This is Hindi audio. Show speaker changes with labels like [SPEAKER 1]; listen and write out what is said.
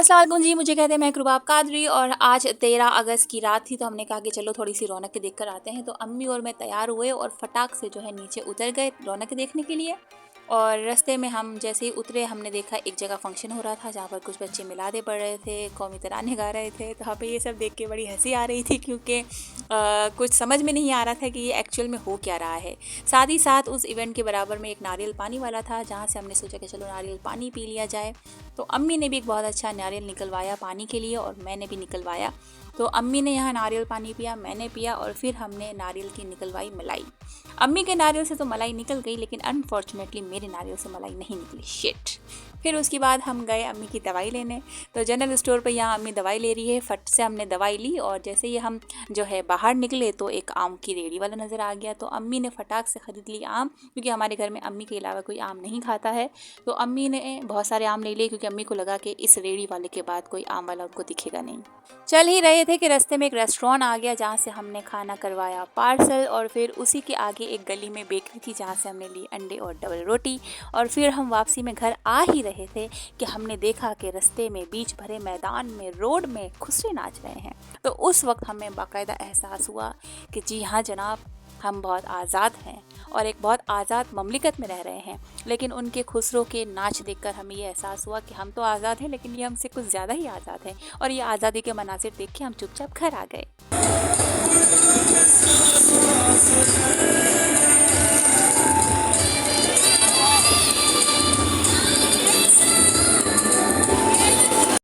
[SPEAKER 1] अस्सलाम वालेकुम जी, मुझे कहते हैं मैं रुबाब कादरी और आज 13 अगस्त की रात थी तो हमने कहा कि चलो थोड़ी सी रौनक देख कर आते हैं। तो अम्मी और मैं तैयार हुए और फटाक से जो है नीचे उतर गए रौनक देखने के लिए। और रास्ते में हम जैसे ही उतरे हमने देखा एक जगह फंक्शन हो रहा था जहाँ पर कुछ बच्चे मिलादे पढ़ रहे थे, कौमी तराने गा रहे थे। तो यहाँ पे ये सब देख के बड़ी हंसी आ रही थी क्योंकि कुछ समझ में नहीं आ रहा था कि ये एक्चुअल में हो क्या रहा है। साथ ही साथ उस इवेंट के बराबर में एक नारियल पानी वाला था जहाँ से हमने सोचा कि चलो नारियल पानी पी लिया जाए। तो अम्मी ने भी एक बहुत अच्छा नारियल निकलवाया पानी के लिए और मैंने भी निकलवाया। तो अम्मी ने यहाँ नारियल पानी पिया, मैंने पिया और फिर हमने नारियल की निकलवाई मलाई। अम्मी के नारियल से तो मलाई निकल गई लेकिन अनफॉर्चुनेटली मेरे नारियल से मलाई नहीं निकली, शिट। फिर उसके बाद हम गए अम्मी की दवाई लेने। तो जनरल स्टोर पर यहाँ अम्मी दवाई ले रही है, फट से हमने दवाई ली और जैसे ही हम जो है बाहर निकले तो एक आम की रेडी वाला नज़र आ गया। तो अम्मी ने फटाक से ख़रीद ली आम, क्योंकि हमारे घर में अम्मी के अलावा कोई आम नहीं खाता है। तो अम्मी ने बहुत सारे आम ले लिए क्योंकि अम्मी को लगा कि इस रेडी वाले के बाद कोई आम वाला उनको दिखेगा नहीं। चल ही रहे थे कि रास्ते में एक रेस्टोरेंट आ गया जहाँ से हमने खाना करवाया पार्सल और फिर उसी के आगे एक गली में बेकरी थी जहाँ से हमने ली अंडे और डबल रोटी। और फिर हम वापसी में घर आ ही रहे थे कि हमने देखा कि रास्ते में बीच भरे मैदान में रोड में खुसरे नाच रहे हैं। तो उस वक्त हमें बाकायदा एहसास हुआ कि जी हाँ जनाब, हम बहुत आज़ाद हैं और एक बहुत आज़ाद ममलिकत में रह रहे हैं। लेकिन उनके खुसरों के नाच देखकर हमें ये एहसास हुआ कि हम तो आज़ाद हैं लेकिन ये हमसे कुछ ज़्यादा ही आज़ाद हैं। और ये आज़ादी के मनासिर देख के हम चुपचाप घर आ गए।